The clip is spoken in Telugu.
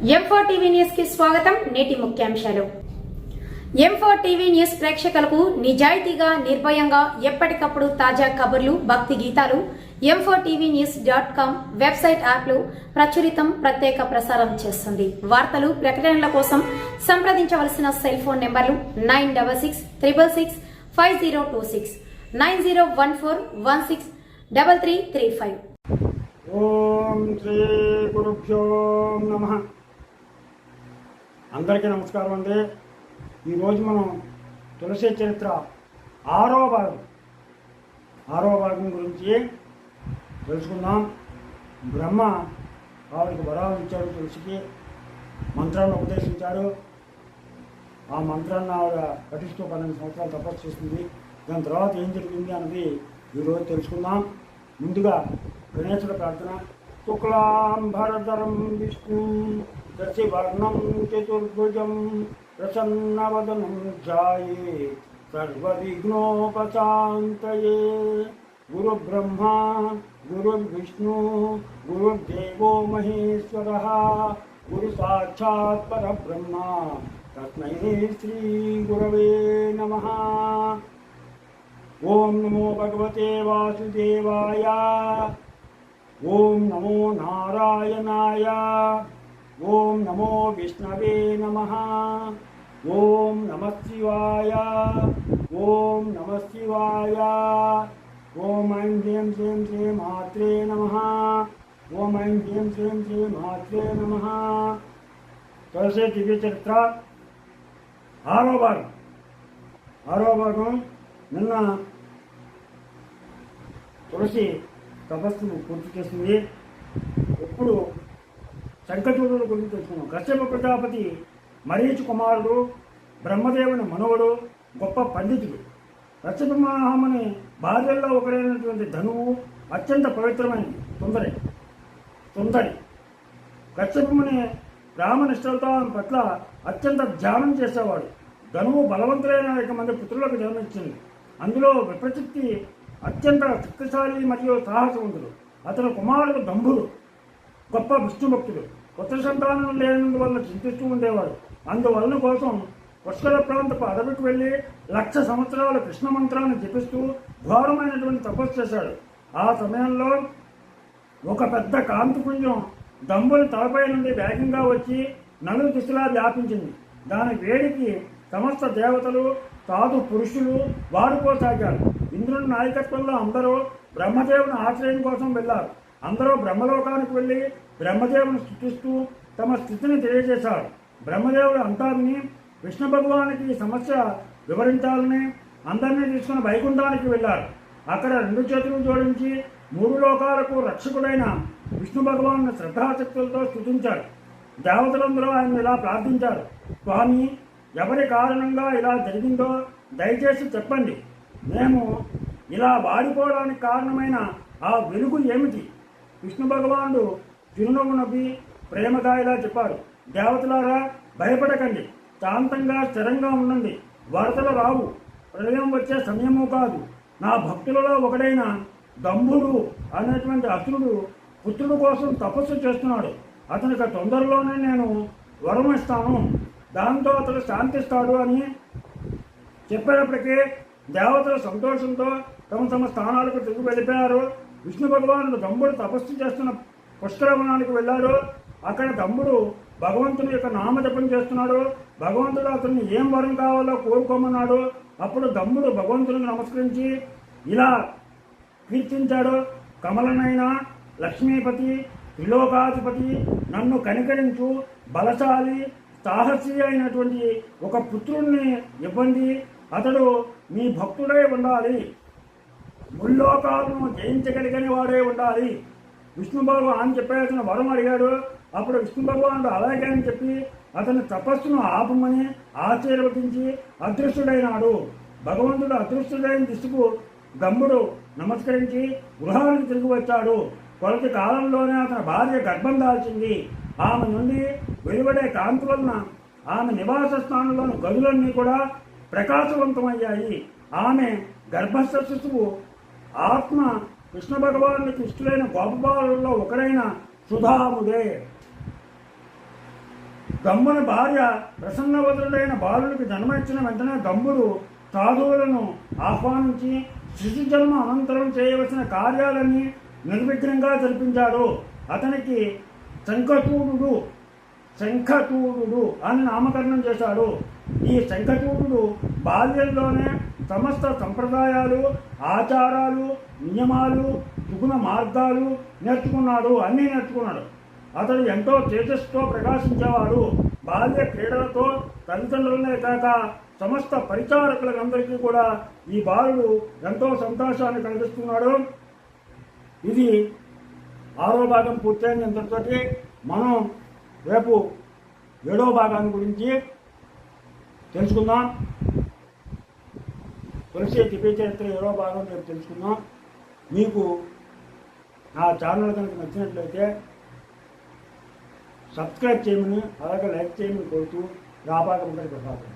M4 టీవీ న్యూస్ కి స్వాగతం. నేటి ముఖ్యాంశాలు. M4 టీవీ న్యూస్ ప్రేక్షకులకు నిజాయితీగా, నిర్భయంగా ఎప్పటికప్పుడు తాజా కబుర్లు, భక్తి గీతాలు m4tvnews.com వెబ్సైట్ యాప్లో ప్రత్యేక ప్రసారం చేస్తుంది. వార్తలు, ప్రకటనల కోసం సంప్రదించవలసిన సెల్ ఫోన్ నెంబర్లు 9666665026 9014163335. ఓం శ్రీ గురుభ్యో నమః. అందరికీ నమస్కారం అండి. ఈరోజు మనం తులసి చరిత్ర ఆరో భాగం గురించి తెలుసుకుందాం. బ్రహ్మ ఆవిడకి వరాలు ఇచ్చాడు, తులసికి మంత్రాన్ని ఉపదేశించాడు. ఆ మంత్రాన్ని ఆవిడ పఠిస్తూ 12 సంవత్సరాలు తపస్సు చేసింది. దాని తర్వాత ఏం జరిగింది అన్నది ఈరోజు తెలుసుకుందాం. ముందుగా గణేశుడి ప్రార్థన. శుక్లాంబరధరం విష్ణు శశివర్ణం చతుర్భుజం ప్రసన్నవదనం ధ్యాయే సర్వవిఘ్నోపశాంతయే. గురు బ్రహ్మ గురు విష్ణు గురుదేవో మహేశ్వరః గురు సాక్షాత్ పరబ్రహ్మ తస్మై శ్రీ గురవే నమః. ఓం నమో భగవతే వాసుదేవాయ. ఓం నమో నారాయణాయ. ఓం నమో విష్ణవే నమః. ఓం నమః శివాయ. ఓం నమః శివాయ. ఓం ఐం హ్రీం శ్రీం శ్రీ మాత్రే నమః. ఓం ఐం హ్రీం శ్రీం శ్రీ మాత్రే నమః. తులసి దివ్య చరిత్ర ఆరో భాగం. నిన్న తులసి తపస్సును పూర్తి చేసింది. ఇప్పుడు శంఖచూడుల గురించి తెలుసుకున్నాం. కశ్యప ప్రజాపతి మరీచి కుమారుడు, బ్రహ్మదేవుని మనవడు, గొప్ప పండితుడు. కశ్యప మహాముని భార్యల్లో ఒకరైనటువంటి ధనువు అత్యంత పవిత్రమైనది సుందరి. కశ్యపముని రామనిష్టలతో ఆమె పట్ల అత్యంత ధ్యానం చేసేవాడు. ధనువు బలవంతులైన 1 మంది పుత్రులకు జన్మించింది. అందులో విప్రచిత్తి అత్యంత శక్తిశాలి మరియు సాహసవంతుడు. అతని కుమారుడు దంభుడు గొప్ప విష్ణుభక్తుడు. పుత్ర సంతానం లేనందువల్ల చింతిస్తూ ఉండేవాడు. అందువలన కోసం పుష్కర ప్రాంతపు అడవికి వెళ్ళి 1,00,000 సంవత్సరాలు కృష్ణ మంత్రాన్ని జపిస్తూ ఘోరమైనటువంటి తపస్సు చేశాడు. ఆ సమయంలో ఒక పెద్ద కాంతిపుంజం దంభుని తలపై నుండి వేగంగా వచ్చి నలుగు దిశలా వ్యాపించింది. దాని వేడికి సమస్త దేవతలు, సాధు పురుషులు వాడిపోసాగారు. ఇంద్రుని నాయకత్వంలో అందరూ బ్రహ్మదేవుని ఆశ్రయం కోసం వెళ్ళారు. అందరూ బ్రహ్మలోకానికి వెళ్ళి బ్రహ్మదేవుని స్తుతిస్తూ తమ స్థితిని తెలియజేశారు. బ్రహ్మదేవుడు అంతా విని విష్ణు భగవానికి ఈ సమస్య వివరించాలని అందరినీ తీసుకుని వైకుంఠానికి వెళ్ళారు. అక్కడ 2 చేతులు జోడించి 3 లోకాలకు రక్షకుడైన విష్ణు భగవాను శ్రద్ధాశక్తులతో స్తుతించారు. దేవతలందరూ ఆయన ఇలా ప్రార్థించారు. స్వామి, ఎవరి కారణంగా ఇలా జరిగిందో దయచేసి చెప్పండి. మేము ఇలా వాడిపోవడానికి కారణమైన ఆ వెలుగు ఏమిటి? విష్ణు భగవానుడు చిరునవ్వు నవ్వి ప్రేమగా ఇలా చెప్పారు. దేవతలారా, భయపడకండి, శాంతంగా స్థిరంగా ఉండండి. వరదలు రావు, ప్రళయం వచ్చే సమయము కాదు. నా భక్తులలో ఒకడైన దంభుడు అనేటువంటి అసురుడు పుత్రుడు కోసం తపస్సు చేస్తున్నాడు. అతనికి తొందరలోనే నేను వరం ఇస్తాను, దాంతో అతడు శాంతిస్తాడు అని చెప్పేటప్పటికీ దేవతలు సంతోషంతో తమ స్థానాలకు తిరిగి వెళ్ళిపోయారు. విష్ణు భగవానుడు దంభుడు తపస్సు చేస్తున్న పుష్కరవనానికి వెళ్ళారు. అక్కడ దంభుడు భగవంతుని యొక్క నామజపం చేస్తున్నాడు. భగవంతుడు అతన్ని ఏం వరం కావాలో కోరుకోమన్నాడు. అప్పుడు దంభుడు భగవంతునికి నమస్కరించి ఇలా కీర్తించాడు. కమలనైనా లక్ష్మీపతి, త్రిలోకాధిపతి, నన్ను కనికరించు, బలశాలి, సాహసి అయినటువంటి ఒక పుత్రుణ్ణి ఇవ్వండి. అతడు మీ భక్తుడై ఉండాలి, ముల్లోకాలను జయించగలిగిన వాడే ఉండాలి. విష్ణు భగవాన్ చెప్పాల్సిన వరం అడిగాడు. అప్పుడు విష్ణు భగవానుడు అలాగే అని చెప్పి అతని తపస్సును ఆపమని ఆశీర్వదించి అదృష్టుడైనాడు. భగవంతుడు అదృష్టుడైన దిశకు దంభుడు నమస్కరించి గృహానికి తిరిగి వచ్చాడు. కొలది కాలంలోనే అతని భార్య గర్భం దాల్చింది. ఆమె నుండి వెలువడే కాంతి వలన ఆమె నివాస స్థానంలోని గదులన్నీ కూడా ప్రకాశవంతమయ్యాయి. ఆమె గర్భస్థ శిశువు ఆత్మ కృష్ణ భగవానునికి ఇష్టమైన గోపబాలుల్లో ఒకడైన సుధాముడే. గమ్మున భార్య ప్రసన్నవదుడైన బాలుడికి జన్మనిచ్చిన వెంటనే గంభుడు సాధువులను ఆహ్వానించి శిశు జన్మ అనంతరం చేయవలసిన కార్యాలన్నీ నిర్విఘ్నంగా జరిపించాడు. అతనికి శంఖచూడు అని నామకరణం చేశాడు. ఈ శంఖచూడు బాల్యంలోనే సమస్త సంప్రదాయాలు, ఆచారాలు, నియమాలు, సుగుణ మార్గాలు అన్నీ నేర్చుకున్నాడు. అతడు ఎంతో తేజస్సుతో ప్రకాశించేవాడు. బాల్య క్రీడలతో తల్లిదండ్రులనే కాక సమస్త పరిచారకులందరికీ కూడా ఈ బాలుడు ఎంతో సంతోషాన్ని కలిగిస్తున్నాడు. ఇది 6వ భాగం పూర్తయినంతటితో మనం రేపు 7వ భాగాన్ని గురించి తెలుసుకుందాం. తులసి దివ్య చరిత్ర 7వ భాగం రేపు తెలుసుకుందాం. మీకు నా ఛానల్ కనుక నచ్చినట్లయితే సబ్స్క్రైబ్ చేయమని, అలాగే లైక్ చేయమని కోరుతూ రాబాగం ప్రసాదం.